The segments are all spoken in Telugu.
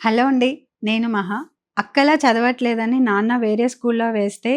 హలో అండి. నేను మహా. అక్కలా చదవట్లేదని నాన్న వేరే స్కూల్‌లో వేస్తే,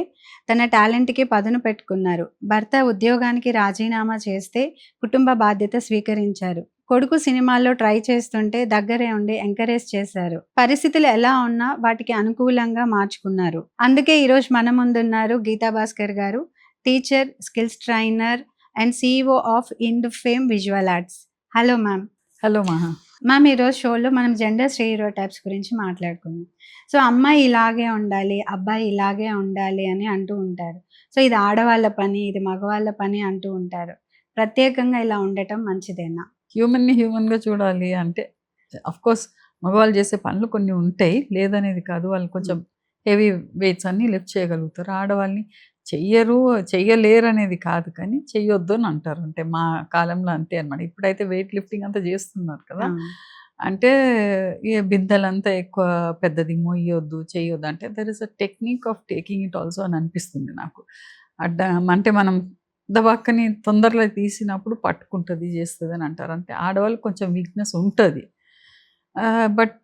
తన టాలెంట్‌కి పదును పెట్టుకున్నారు. భర్త ఉద్యోగానికి రాజీనామా చేస్తే, కుటుంబ బాధ్యత స్వీకరించారు. కొడుకు సినిమాల్లో ట్రై చేస్తుంటే దగ్గరే ఉండి ఎంకరేజ్ చేశారు. పరిస్థితులు ఎలా ఉన్నా వాటికి అనుకూలంగా మార్చుకున్నారు. అందుకే ఈరోజు మన ముందున్నారు గీతా భాస్కర్ గారు. Teacher, skills trainer and CEO of Ind Fame visual arts. Hello ma'am. Hello Maha. Ma'am, ఈరోజు షోలో మనం జెండర్ స్టీరియోటైప్స్ గురించి మాట్లాడుకుందాం. సో అమ్మాయి ఇలాగే ఉండాలి, అబ్బాయి ఇలాగే ఉండాలి అని అంటూ ఉంటారు. సో ఇది ఆడవాళ్ళ పని, ఇది మగవాళ్ళ పని అంటూ ఉంటారు. ప్రత్యేకంగా ఇలా ఉండటం మంచిదేనా? హ్యూమన్ని హ్యూమన్గా చూడాలి అంటే కోర్స్ మగవాళ్ళు చేసే పనులు కొన్ని ఉంటాయి, లేదనేది కాదు. వాళ్ళు కొంచెం హెవీ వెయిట్స్ అన్నీ లిఫ్ట్ చేయగలుగుతారు. ఆడవాళ్ళని చెయ్యలేరు అనేది కాదు, కానీ చెయ్యొద్దు అని అంటారు. అంటే మా కాలంలో అంతే అనమాట. ఇప్పుడైతే వెయిట్ లిఫ్టింగ్ అంతా చేస్తున్నారు కదా. అంటే ఈ బిందెలంతా ఎక్కువ పెద్దది మొయ్యొద్దు, చెయ్యొద్దు అంటే there is a technique of taking it also అని అనిపిస్తుంది నాకు. అంటే మనం దబక్కని తొందరలో తీసినప్పుడు పట్టుకుంటుంది, చేస్తుంది అని అంటారు. అంటే ఆడవాళ్ళు కొంచెం వీక్నెస్ ఉంటుంది. But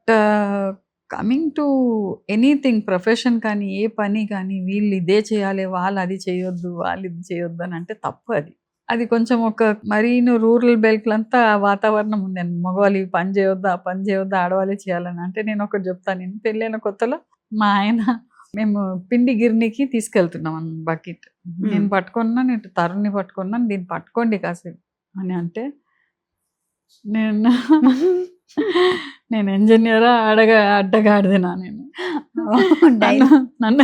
coming to anything, profession కానీ ఏ పని కానీ వీళ్ళు ఇదే చేయాలి, వాళ్ళు అది చేయొద్దు, వాళ్ళు ఇది చేయొద్దు అని అంటే తప్పు. అది కొంచెం ఒక మరీను రూరల్ బెల్ట్లంతా వాతావరణం ఉంది. మగవాళ్ళు ఈ పని చేయొద్దు, ఆ పని చేయొద్దు, ఆడవాళ్ళే చేయాలని. అంటే నేను ఒకటి చెప్తాను. నేను పెళ్ళైన కొత్తలో మా ఆయన మేము పిండి గిర్నీకి తీసుకెళ్తున్నాం బకెట్. నేను పట్టుకున్నా, నేను తరుణ్ని పట్టుకున్నాను, దీన్ని పట్టుకోండి కాసేపు అని అంటే, నేను ఇంజనీరా అడ్డగాడిదినా నేను నన్ను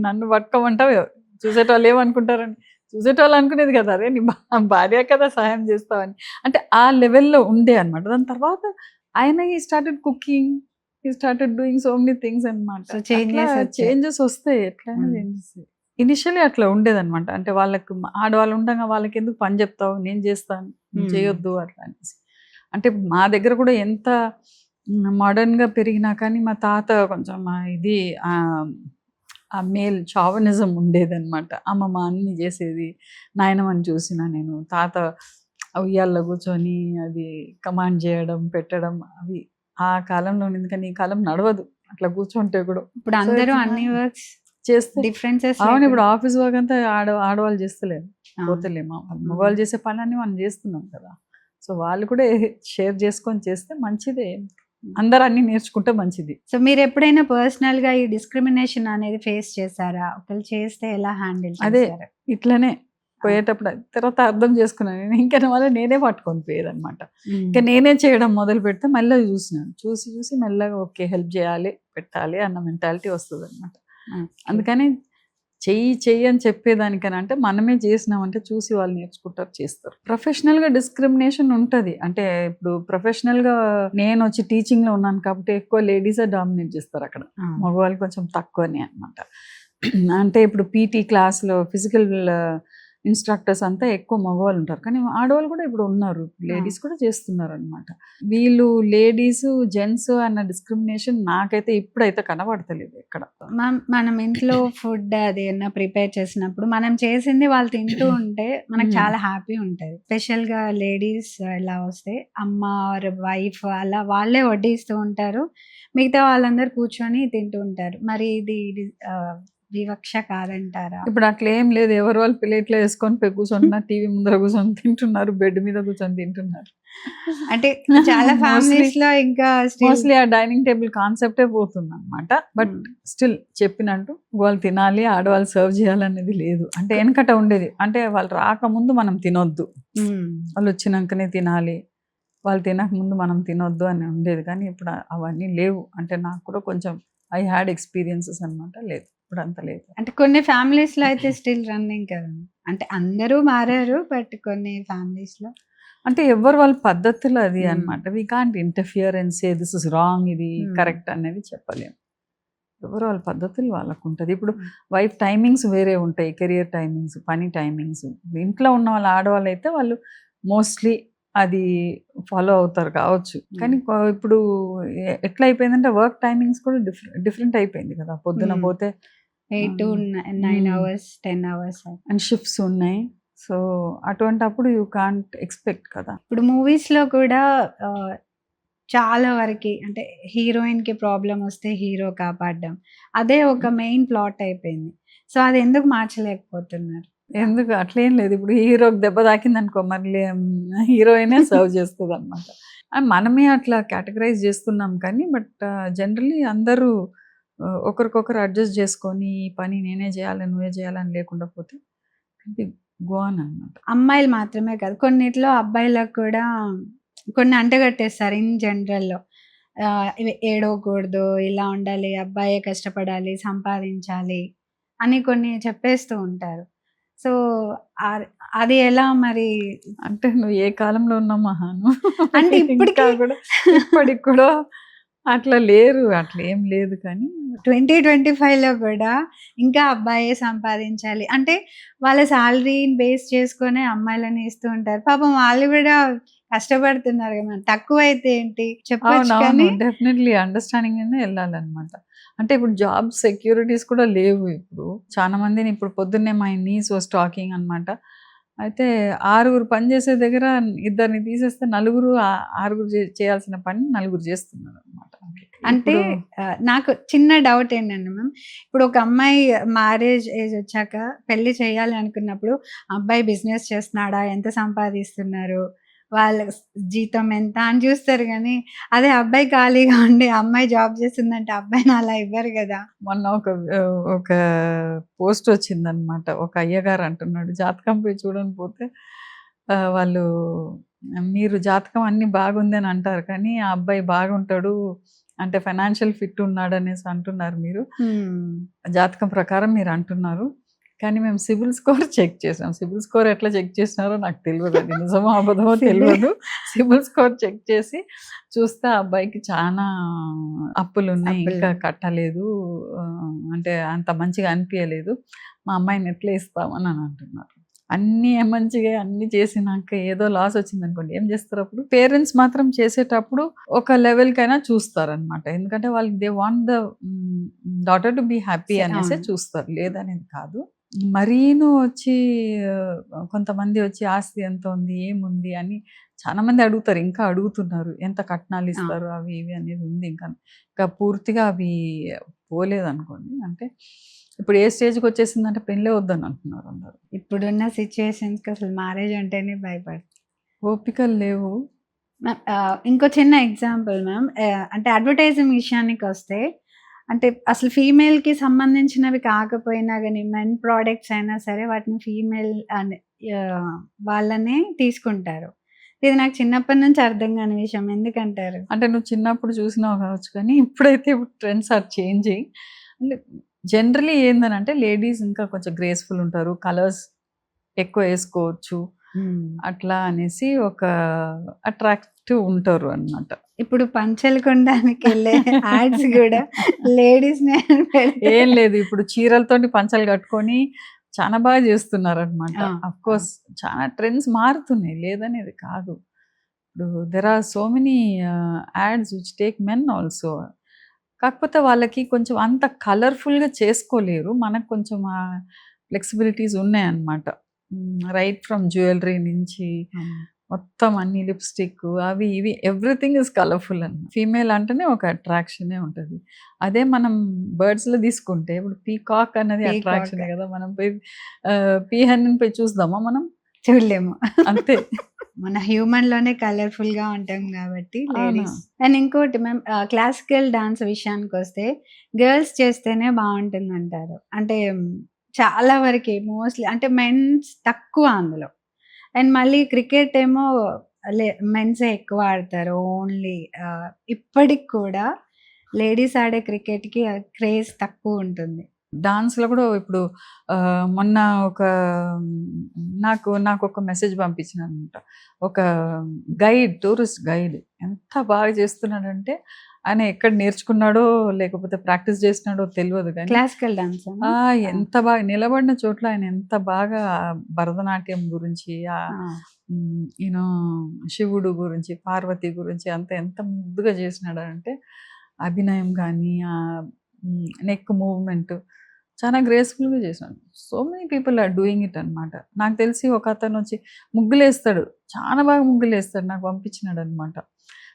నన్ను పట్టుకోమంటావు. చూసేటోళ్ళు ఏమనుకుంటారని, చూసేటోళ్ళు అనుకునేది కదా, అదే నీ భార్య కదా సహాయం చేస్తావని. అంటే ఆ లెవెల్లో ఉండే అనమాట. దాని తర్వాత ఆయన ఈ స్టార్టెడ్ కుకింగ్, ఈ started doing so many things అనమాట. చేంజెస్ వస్తాయి, ఎట్లయినా చేంజెస్. ఇనిషియలీ అట్లా ఉండేదన్నమాట. అంటే వాళ్ళకి ఆడవాళ్ళు ఉండగా వాళ్ళకి ఎందుకు పని చెప్తావు, నేను చేస్తాను, చేయొద్దు అట్లా అనేసి. అంటే మా దగ్గర కూడా ఎంత మోడర్న్గా పెరిగినా కానీ మా తాత కొంచెం ఇది ఆ మేల్ చావనిజం ఉండేదన్నమాట. అమ్మమ్మ అన్ని చేసేది, నాయనమ్మని చూసిన నేను. తాత ఉయ్యాల్లో కూర్చొని అది కమాండ్ చేయడం, పెట్టడం, అవి ఆ కాలంలో ఉంది. కానీ ఈ కాలం నడవదు అట్లా కూర్చుంటే కూడా. ఇప్పుడు అందరూ అన్ని వర్క్స్ చేస్తే డిఫరెన్సెస్. అవును, ఇప్పుడు ఆఫీస్ వర్క్ అంతా ఆడవాళ్ళు చేస్తలేరు, పోతలేమో. మగవాళ్ళు చేసే పనులన్నీ మనం చేస్తున్నాం కదా. సో వాళ్ళు కూడా షేర్ చేసుకొని చేస్తే మంచిదే. అందరూ అన్ని నేర్చుకుంటే మంచిది. సో మీరు ఎప్పుడైనా పర్సనల్ గా ఈ డిస్క్రిమినేషన్ అనేది ఫేస్ చేశారా? ఒకళ్ళు చేస్తే ఎలా హ్యాండిల్ చేశారు? ఇట్లనే పోయేటప్పుడు తర్వాత అర్థం చేసుకున్నాను నేను. ఇంకా వల్ల నేనే పట్టుకొని పోయేదన్నమాట. ఇంకా నేనే చేయడం మొదలు పెడితే మళ్ళీ చూసినాను, చూసి మెల్లగా ఓకే హెల్ప్ చేయాలి, పెట్టాలి అన్న మెంటాలిటీ వస్తుంది అనమాట. అందుకని చెయ్యి అని చెప్పేదానికని, అంటే మనమే చేసినామంటే చూసి వాళ్ళు నేర్చుకుంటారు, చేస్తారు. ప్రొఫెషనల్గా డిస్క్రిమినేషన్ ఉంటుంది. అంటే ఇప్పుడు ప్రొఫెషనల్గా నేను వచ్చి టీచింగ్లో ఉన్నాను కాబట్టి ఎక్కువ లేడీసే డామినేట్ చేస్తారు అక్కడ, మగవాళ్ళు కొంచెం తక్కువనే అనమాట. అంటే ఇప్పుడు పీటీ క్లాస్లో ఫిజికల్ ఇన్స్ట్రక్టర్స్ అంతా ఎక్కువ మగవాళ్ళు ఉంటారు, కానీ ఆడవాళ్ళు కూడా ఇప్పుడు ఉన్నారు, లేడీస్ కూడా చేస్తున్నారు అనమాట. వీళ్ళు లేడీస్ జెంట్స్ అన్న డిస్క్రిమినేషన్ నాకైతే ఇప్పుడైతే కనబడతలేదు ఎక్కడ. మనం ఇంట్లో ఫుడ్ అది ఏమన్నా ప్రిపేర్ చేసినప్పుడు మనం చేసింది వాళ్ళు తింటూ ఉంటే మనకు చాలా హ్యాపీ ఉంటుంది. స్పెషల్ గా లేడీస్ ఇలా వస్తే అమ్మ ఆర్ వైఫ్ అలా వాళ్ళే వడ్డిస్తూ ఉంటారు, మిగతా వాళ్ళందరూ కూర్చొని తింటూ ఉంటారు. మరి ఇది వివక్ష కాదంటారా? ఇప్పుడు అట్లా ఏం లేదు. ఎవరు వాళ్ళు ప్లేట్లో వేసుకొని కూర్చుంటున్నారు, టీవీ ముందర కూర్చొని తింటున్నారు, బెడ్ మీద కూర్చొని తింటున్నారు. అంటే చాలా ఫ్యామిలీస్ లో ఇంకా మోస్ట్లీ ఆ డైనింగ్ టేబుల్ కాన్సెప్టే పోతుంది అనమాట. బట్ స్టిల్ చెప్పినట్టు వాళ్ళు తినాలి, ఆడవాళ్ళు సర్వ్ చేయాలనేది లేదు. అంటే వెనకట ఉండేది, అంటే వాళ్ళు రాకముందు మనం తినొద్దు, వాళ్ళు వచ్చినాకనే తినాలి, వాళ్ళు తినకముందు మనం తినొద్దు అని ఉండేది. కానీ ఇప్పుడు అవన్నీ లేవు. అంటే నాకు కూడా కొంచెం ఐ హ్యాడ్ ఎక్స్పీరియన్సెస్ అనమాట. లేదు, ఇప్పుడు అంత లేదు. అంటే కొన్ని ఫ్యామిలీస్ లో అయితే స్టిల్ రన్నింగ్ కదా. అంటే అందరూ మారారు, బట్ కొన్ని ఫ్యామిలీస్ లో అంటే ఎవరు వాళ్ళ పద్ధతులు అది అనమాట. We can't interfere and say this is wrong, ఇది కరెక్ట్ అనేది చెప్పలేము. ఎవరు వాళ్ళ పద్ధతులు వాళ్ళకు ఉంటుంది. ఇప్పుడు వైఫ్ టైమింగ్స్ వేరే ఉంటాయి, కెరియర్ టైమింగ్స్, పని టైమింగ్స్. ఇంట్లో ఉన్న వాళ్ళ ఆడవాళ్ళు అయితే వాళ్ళు మోస్ట్లీ అది ఫాలో అవుతారు కావచ్చు. కానీ ఇప్పుడు ఎట్లా అయిపోయిందంటే వర్క్ టైమింగ్స్ కూడా డిఫరెంట్ అయిపోయింది కదా. పొద్దున పోతే 8 to 9 hours 10 hours and shifts ఉన్నాయి. సో అటువంటప్పుడు యూ కాంట్ ఎక్స్పెక్ట్ కదా. ఇప్పుడు మూవీస్ లో కూడా చాలా వరకి అంటే హీరోయిన్‌కి ప్రాబ్లమ్ వస్తే హీరో కాపాడడం. అదే ఒక మెయిన్ ప్లాట్ అయిపోయింది. సో, అది ఎందుకు మార్చలేకపోతున్నారు? ఎందుకు అట్లేం లేదు. ఇప్పుడు హీరోకి దెబ్బ తాకిందనుకో మళ్ళీ హీరోయినే సర్వ్ చేస్తదనమాట. మనమే అట్లా కేటగరైజ్ చేస్తున్నాం కానీ జనరల్లీ అందరూ ఒకరికొకరు అడ్జస్ట్ చేసుకొని ఈ పని నేనే చేయాలి, నువ్వే చేయాలని లేకుండా పోతే గో ఆన్ అనమాట. అమ్మాయిలు మాత్రమే కాదు. కొన్నిట్లో అబ్బాయిలకు కూడా కొన్ని అంటగట్టేస్తారు ఇన్ జనరల్‌లో. ఇవి ఏడవకూడదు, ఇలా ఉండాలి, అబ్బాయే కష్టపడాలి, సంపాదించాలి అని కొన్ని చెప్పేస్తూ ఉంటారు. సో, ఆర్ అది ఎలా మరి? అంటే నువ్వు ఏ కాలంలో ఉన్నావు మహాను? అంటే ఇంకా కూడా ఇప్పటికి కూడా అట్లా లేరు. అట్లా ఏం లేదు కానీ 2025లో కూడా ఇంకా అబ్బాయే సంపాదించాలి. అంటే వాళ్ళ సాలరీని బేస్ చేసుకొనే అమ్మాయిలని ఇస్తూ ఉంటారు. పాపం వాళ్ళు కూడా కష్టపడుతున్నారు కదా! తక్కువైతే ఏంటి చెప్పొచ్చు అవునవును. కానీ డెఫినెట్‌లీ అండర్‌స్టాండింగ్ మీదనే ఎళ్ళాలనమాట. అంటే ఇప్పుడు జాబ్ సెక్యూరిటీస్ కూడా లేవు ఇప్పుడు. చాలా మందిని ఇప్పుడు పొద్దున్నే మై నీస్ వాస్ టాకింగ్ అనమాట. అయితే 6 పని చేసే దగ్గర ఇద్దరిని తీసేస్తే నలుగురు ఆరుగురు చేయాల్సిన పని నలుగురు చేస్తున్నారనమాట. అంటే ఇప్పుడు నాకు చిన్న డౌట్ ఏంటంటే మ్యామ్, ఇప్పుడు ఒక అమ్మాయి మ్యారేజ్ ఏజ్ వచ్చాక పెళ్లి చేయాలి అనుకున్నప్పుడు, అబ్బాయి బిజినెస్ చేస్తున్నాడా? ఎంత సంపాదిస్తున్నారు? వాళ్ళ జీతం ఎంత? అని చూస్తారు గానీ, అదే అబ్బాయి ఖాళీగా ఉండి అమ్మాయి జాబ్ చేస్తుందంటే అబ్బాయిని అలా ఇవ్వరు గదా! మొన్న ఒక పోస్ట్ వచ్చిందనమాట. ఒక అయ్యగారు అంటున్నాడు, జాతకం పోయి చూడని పోతే వాళ్ళు మీరు జాతకం అన్నీ బాగుందని అంటారు కానీ, ఆ అబ్బాయి బాగుంటాడు అంటే ఫైనాన్షియల్ ఫిట్ ఉన్నాడనేసి అంటున్నారు మీరు. జాతకం ప్రకారం మీరు అంటున్నారు. కానీ మేము సిబిల్ స్కోర్ చెక్ చేసాం. సిబిల్ స్కోర్ ఎట్లా చెక్ చేసినారో నాకు తెలవదు. అది నిజమో అబద్ధమో తెలవదు. సిబిల్ స్కోర్ చెక్ చేసి చూస్తే ఆ అబ్బాయికి చానా అప్పులున్నాయి. ఇంకా కట్టలేదు. అంటే అంత మంచిగా అనిపియలేదు. మా అమ్మాయిని ఎట్లా ఇస్తామని అని అంటున్నారు. అన్నీ మంచిగా అన్నీ చేసినాక ఏదో లాస్ వచ్చిందనుకోండి ఏం చేస్తారు అప్పుడు? పేరెంట్స్ మాత్రం చేసేటప్పుడు ఒక లెవెల్‌కైనా చూస్తారనమాట. ఎందుకంటే వాళ్ళకి they want the daughter to be happy అనేసే అవును. చూస్తారు. లేదనేది కాదు. మరీను వచ్చి కొంతమంది వచ్చి ఆస్తి ఎంత ఉంది? ఏముంది? అని చాలా మంది అడుగుతారు. ఇంకా అడుగుతున్నారు. ఎంత కట్నాలు ఇస్తారు? అవి ఇవి అనేది ఉంది ఇంకా. ఇంకా పూర్తిగా అవి పోలేదనుకోండి. అంటే ఇప్పుడు ఏ స్టేజ్‌కి వచ్చేసిందంటే పెళ్ళే వద్దని అంటున్నారు అందరూ. ఇప్పుడున్న సిట్యుయేషన్స్‌కి అసలు మ్యారేజ్ అంటేనే ఓపికలు లేవు. ఇంకో చిన్న ఎగ్జాంపుల్ మ్యామ్. అంటే అడ్వర్టైజింగ్ విషయానికొస్తే, అంటే అసలు ఫీమేల్‌కి సంబంధించినవి కాకపోయినా గాని, మెన్ ప్రొడక్ట్స్ అయినా సరే వాటిని ఫీమేల్ అని వాళ్ళనే తీసుకుంటారు. ఇది నాకు చిన్నప్పటి నుంచి అర్థం కాని విషయం. ఎందుకంటారు? అంటే నువ్వు చిన్నప్పుడు చూసినావు కావచ్చు కానీ, ఇప్పుడైతే ట్రెండ్స్ ఆర్ చేంజింగ్. అంటే జనరల్లీ ఏందనంటే లేడీస్ ఇంకా కొంచెం గ్రేస్‌ఫుల్ ఉంటారు. కలర్స్ ఎక్కువ ఏసుకోవచ్చు. అట్లా అనేసి ఒక అట్రాక్టివ్ ఉంటారు అన్నమాట. ఇప్పుడు పంచెలు కొనడానికెళ్ళే యాడ్స్ గూడా లేడీస్‌నే ఏం లేదు. ఇప్పుడు చీరలతోటి పంచలు కట్టుకొని చాలా బాగా చేస్తున్నారనమాట. అఫ్‌కోర్స్ చాలా ట్రెండ్స్ మారుతున్నాయి. లేదనేది కాదు. ఇప్పుడు there are so many ads which take men also. కాకపోతే వాళ్ళకి కొంచెం అంత కలర్‌ఫుల్‌గా చేసుకోలేరు. మనకు కొంచెం ఫ్లెక్సిబిలిటీస్ ఉన్నాయన్నమాట. రైట్ ఫ్రమ్ జ్యువెలరీ నుంచి మొత్తం అన్ని లిప్‌స్టిక్ అవి ఇవి ఎవ్రీథింగ్ ఈజ్ కలర్‌ఫుల్ అన్నమాట. ఫీమేల్ అంటేనే ఒక అట్రాక్షనే ఉంటది. అదే మనం బర్డ్స్‌లో తీసుకుంటే ఇప్పుడు పీకాక్ అన్నది అట్రాక్షనే కదా! మనం పోయి పీహెన్‌ని పోయి చూద్దామా మనం? చూడలేము. అంతే. మన హ్యూమన్‌లోనే కలర్‌ఫుల్‌గా ఉంటాం గాబట్టి లేడీస్. అండ్ ఇంకోటి మ్యామ్, క్లాసికల్ డాన్స్ విషయానికొస్తే గర్ల్స్ చేస్తేనే బావుంటుందంటారు. అంటే చాలా వరకి మోస్ట్‌లీ అంటే మెన్స్ తక్కువ అందులో. అండ్ మళ్ళీ క్రికెట్ ఏమో మెన్సే ఎక్కువ ఆడతారు. ఓన్లీ ఇప్పటికి కూడా లేడీస్ ఆడే క్రికెట్‌కి క్రేజ్ తక్కువుంటుంది. డాన్స్‌లో కూడా ఇప్పుడు మొన్న ఒక నాకొక మెసేజ్ పంపించినారనమాట. ఒక టూరిస్ట్ గైడ్ ఎంత బాగా చేస్తున్నాడంటే, ఆయన ఎక్కడ నేర్చుకున్నాడో, లేకపోతే ప్రాక్టీస్ చేసినాడో తెలవదు గానీ క్లాసికల్ డాన్సా? ఎంత బాగా నిలబడిన చోట్ల ఆయన ఎంత బాగా భరతనాట్యం గురించి యూనో శివుడు గురించి, పార్వతి గురించి ఎంత ముద్దుగా చేసినాడంటే, అభినయం గానీ, నెక్ మూవ్‌మెంట్ చాలా గ్రేస్‌ఫుల్‌గా చేశాడు. So many people are doing it అనమాట. నాకు తెలిసి ఒకతనొచ్చి ముగ్గులేస్తాడు. చాలా బాగా ముగ్గులేస్తాడు. నాకు పంపించినాడనమాట.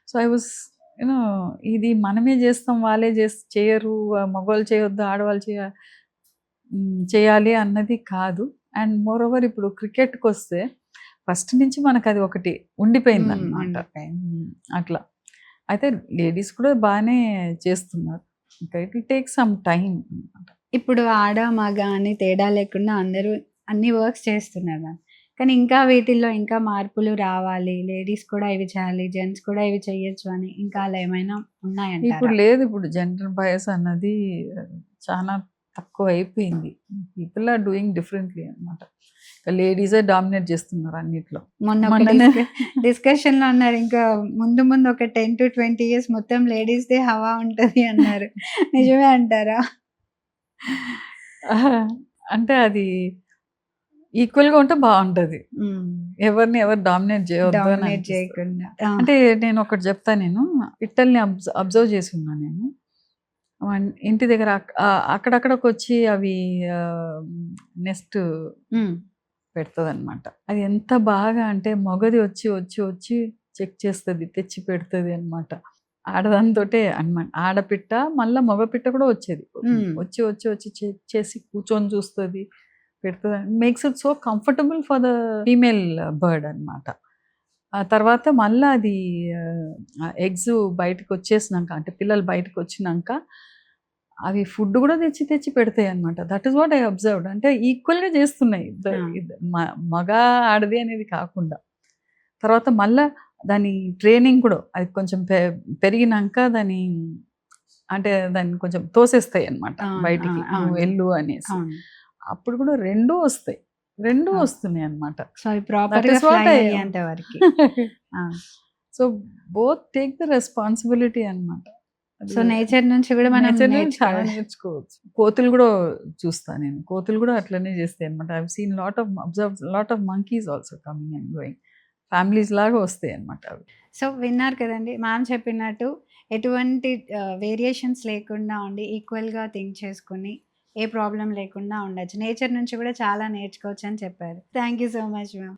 సో, ఐ వాస్ యూనో ఇది మనమే చేస్తాం, వాళ్ళే చేయరు, మగవాళ్ళు చేయొద్దు, ఆడవాళ్ళు చేయాలి అన్నది కాదు. అండ్ మోర్ ఓవర్ ఇప్పుడు క్రికెట్‌కొస్తే ఫస్ట్ నుంచి మనకది ఒకటి ఉండిపోయిందనమాట. అట్లా. అయితే లేడీస్ కూడా బానే చేస్తున్నారు. ఇంకా it will take some time అనమాట. ఇప్పుడు ఆడ, మగ అని తేడా లేకుండా అందరూ అన్ని వర్క్స్ చేస్తున్నారు మ్యామ్. కానీ ఇంకా వీటిల్లో ఇంకా మార్పులు రావాలి. లేడీస్ కూడా ఇవి చేయాలి, జెంట్స్ కూడా ఇవి చేయొచ్చు అని ఇంకా అలా ఏమైనా ఉన్నాయంటారా? ఇప్పుడు లేదు. ఇప్పుడు జెండర్ బయాస్ అన్నది చాలా తక్కువైపోయింది. పీపుల్ ఆర్ డూయింగ్ డిఫరెంట్‌లీ అనమాట. లేడీసే డామినేట్ చేస్తున్నారు అన్నిట్లో. మొన్న ఒక మొన్ననే డిస్కషన్‌లో అన్నారు. ఇంకా ముందు ముందు ఒక 10-20 ఇయర్స్ మొత్తం లేడీస్‌దే హవా ఉంటది అన్నారు. నిజమే అంటారా? అంటే అది ఈక్వల్‌గా ఉంటే బావుంటది. ఎవరిని ఎవరు డామినేట్ చేయొద్దు అని డామినేట్ అనిపిస్తది. చేయకుండా. అంటే నేను ఒకటి చెప్తా, నేను పిట్టల్ని అబ్జర్వ్ చేసి ఉన్నా నేను. ఇంటి దగ్గర అక్కడక్కడకొచ్చి అవి నెస్ట్ హ్మ్. పెడతదనమాట. అది ఎంత బాగా అంటే మగది వచ్చి చెక్ చేస్తది, తెచ్చి పెడతది అనమాట. ఆడదానితోటే అనమాట. ఆడపిట్ట మళ్ళా మగ పిట్ట కూడా వచ్చేది. హ్మ్. వచ్చి చెక్ చేసి కూర్చొని చూస్తది, పెడతది. Makes it so comfortable for the female bird అనమాట. ఆ తర్వాత మళ్ళా అది ఎగ్స్ బయటకొచ్చేసినాక, అంటే పిల్లలు బయటకొచ్చినాక అవి ఫుడ్ కూడా తెచ్చి పెడతాయి అనమాట. That is what I observed. అంటే ఈక్వల్‌గా చేస్తున్నాయి. మగ, ఆడది అనేది కాకుండా. తర్వాత మళ్ళా దాని ట్రైనింగ్ కూడా అది కొంచెం పెరిగినాక దాన్ని కొంచెం తోసేస్తాయి అనమాట అవును. బయటికి. నువ్వు అవును. వెళ్ళు అనేసి. అవును. అప్పుడు కూడా 2 వస్తాయి. 2 అవును. వస్తున్నాయి అనమాట. సో, అవి దట్ ప్రాపర్‌గా ఈస్ వాట్ ఫ్లై ఐ అయ్యేంత వరకి. ఆ! So, both take the responsibility అనమాట. సో, నేచర్ నుంచి కూడా మనం నేచర్ నుంచి చాలా నేర్చుకోవాలి. నేర్చుకోవచ్చు. కోతులు కూడా చూస్తా నేను. కోతులు కూడా అట్లనే చేస్తాయి అనమాట. I have seen lot of monkeys also coming and going. Families లాగా వస్తాయి అనమాట అవి. సో, విన్నారు కదండీ! మ్యామ్ చెప్పినట్టు ఎటువంటి వేరియేషన్స్ లేకుండా ఉండి ఈక్వల్‌గా థింక్ చేసుకొని ఏ ప్రాబ్లమ్ లేకుండా ఉండొచ్చు. నేచర్ నుంచి కూడా చాలా నేర్చుకోవచ్చని చెప్పారు. Thank you so much ma'am.